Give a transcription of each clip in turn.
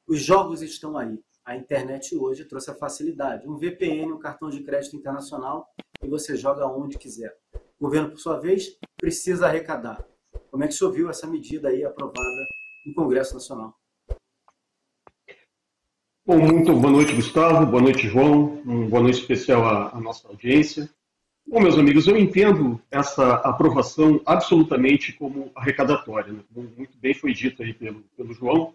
Os jogos estão aí. A internet hoje trouxe a facilidade. Um VPN, um cartão de crédito internacional, e você joga onde quiser. O governo, por sua vez, precisa arrecadar. Como é que o senhor viu essa medida aí aprovada no Congresso Nacional? Bom, muito boa noite, Gustavo. Boa noite, João. Boa noite especial à nossa audiência. Bom, meus amigos, eu entendo essa aprovação absolutamente como arrecadatória, né? Como muito bem foi dito aí pelo João,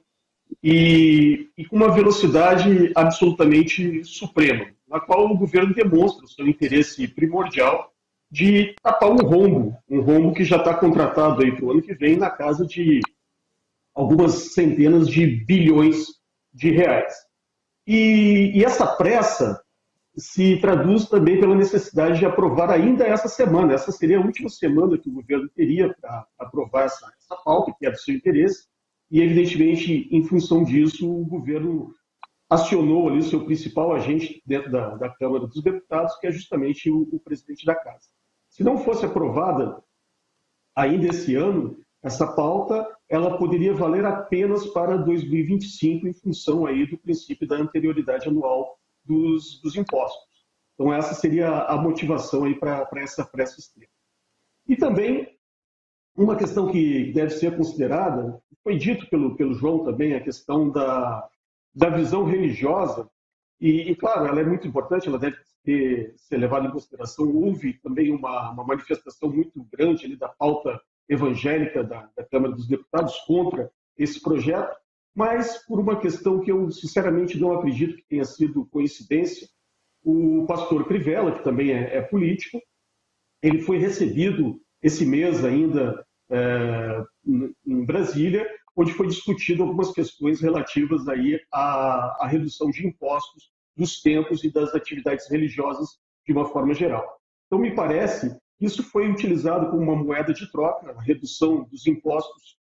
e com uma velocidade absolutamente suprema, na qual o governo demonstra o seu interesse primordial de tapar um rombo que já está contratado aí para o ano que vem na casa de algumas centenas de bilhões de reais. E essa pressa se traduz também pela necessidade de aprovar ainda essa semana. Essa seria a última semana que o governo teria para aprovar essa pauta, que é do seu interesse, e, evidentemente, em função disso, o governo acionou ali o seu principal agente dentro da Câmara dos Deputados, que é justamente o presidente da Casa. Se não fosse aprovada ainda esse ano, essa pauta ela poderia valer apenas para 2025, em função aí do princípio da anterioridade anual dos impostos. Então, essa seria a motivação aí para essa pressa extrema. E também, uma questão que deve ser considerada, foi dito pelo João também, a questão da visão religiosa, e, claro, ela é muito importante, ela deve ser levada em consideração. Houve também uma manifestação muito grande ali da pauta evangélica da Câmara dos Deputados contra esse projeto, mas por uma questão que eu sinceramente não acredito que tenha sido coincidência, o pastor Crivella, que também é político, ele foi recebido esse mês ainda em Brasília, onde foi discutido algumas questões relativas aí à redução de impostos dos templos e das atividades religiosas de uma forma geral. Então, me parece que isso foi utilizado como uma moeda de troca, a redução dos impostos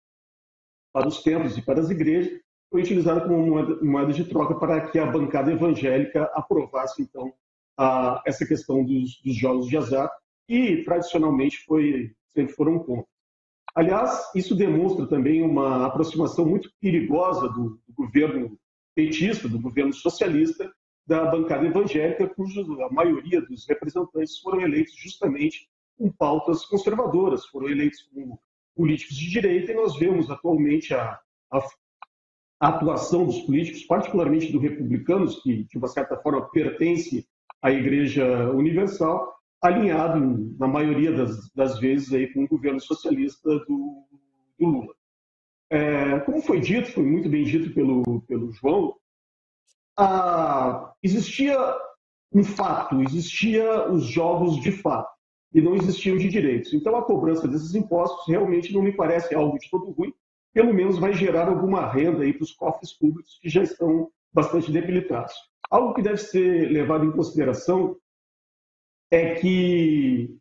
para os templos e para as igrejas, foi utilizada como uma moeda de troca para que a bancada evangélica aprovasse, então, essa questão dos jogos de azar, e tradicionalmente sempre foram contra. Aliás, isso demonstra também uma aproximação muito perigosa do governo petista, do governo socialista, da bancada evangélica, cuja a maioria dos representantes foram eleitos justamente com pautas conservadoras, foram eleitos como políticos de direita, e nós vemos atualmente a atuação dos políticos, particularmente dos republicanos, que de uma certa forma pertence à Igreja Universal, alinhado na maioria das vezes aí com o governo socialista do Lula. Como foi dito, foi muito bem dito pelo João, existia um fato, existia os jogos de fato, e não existiam de direitos. Então, a cobrança desses impostos realmente não me parece algo de todo ruim, pelo menos vai gerar alguma renda aí para os cofres públicos que já estão bastante debilitados. Algo que deve ser levado em consideração é que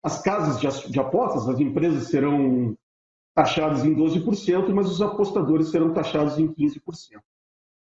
as casas de apostas, as empresas serão taxadas em 12%, mas os apostadores serão taxados em 15%.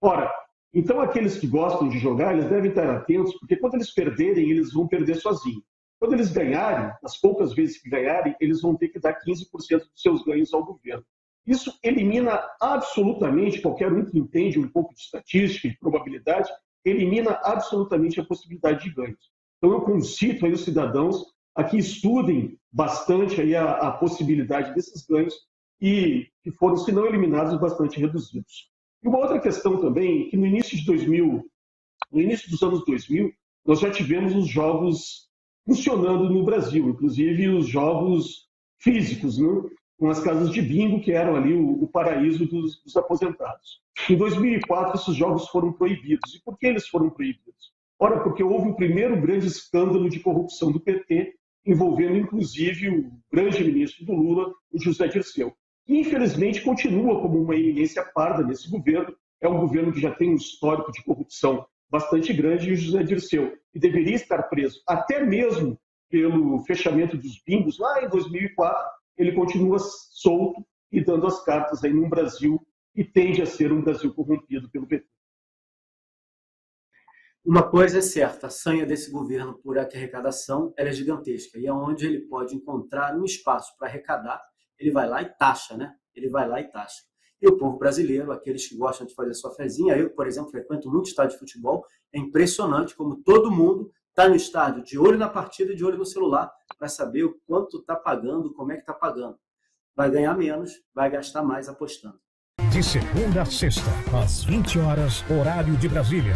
Ora, então aqueles que gostam de jogar, eles devem estar atentos, porque quando eles perderem, eles vão perder sozinhos. Quando eles ganharem, as poucas vezes que ganharem, eles vão ter que dar 15% dos seus ganhos ao governo. Isso elimina absolutamente, qualquer um que entende um pouco de estatística e probabilidade, elimina absolutamente a possibilidade de ganhos. Então eu concito aí os cidadãos a que estudem bastante aí a possibilidade desses ganhos e que foram, se não eliminados, bastante reduzidos. E uma outra questão também, que no início dos anos 2000, nós já tivemos os jogos funcionando no Brasil, inclusive os jogos físicos, né? Com as casas de bingo, que eram ali o paraíso dos aposentados. Em 2004, esses jogos foram proibidos. E por que eles foram proibidos? Ora, porque houve o primeiro grande escândalo de corrupção do PT, envolvendo inclusive o grande ministro do Lula, o José Dirceu. Que, infelizmente, continua como uma eminência parda nesse governo. É um governo que já tem um histórico de corrupção bastante grande, e o José Dirceu, que deveria estar preso, até mesmo pelo fechamento dos bingos lá em 2004, ele continua solto e dando as cartas aí num Brasil que tende a ser um Brasil corrompido pelo PT. Uma coisa é certa, a sanha desse governo por arrecadação ela é gigantesca, e aonde ele pode encontrar um espaço para arrecadar, ele vai lá e taxa, né? Ele vai lá e taxa. E o povo brasileiro, aqueles que gostam de fazer sua fezinha, eu, por exemplo, frequento muito estádio de futebol, é impressionante como todo mundo está no estádio, de olho na partida e de olho no celular, para saber o quanto está pagando, como é que está pagando. Vai ganhar menos, vai gastar mais apostando. De segunda a sexta, às 20 horas, horário de Brasília.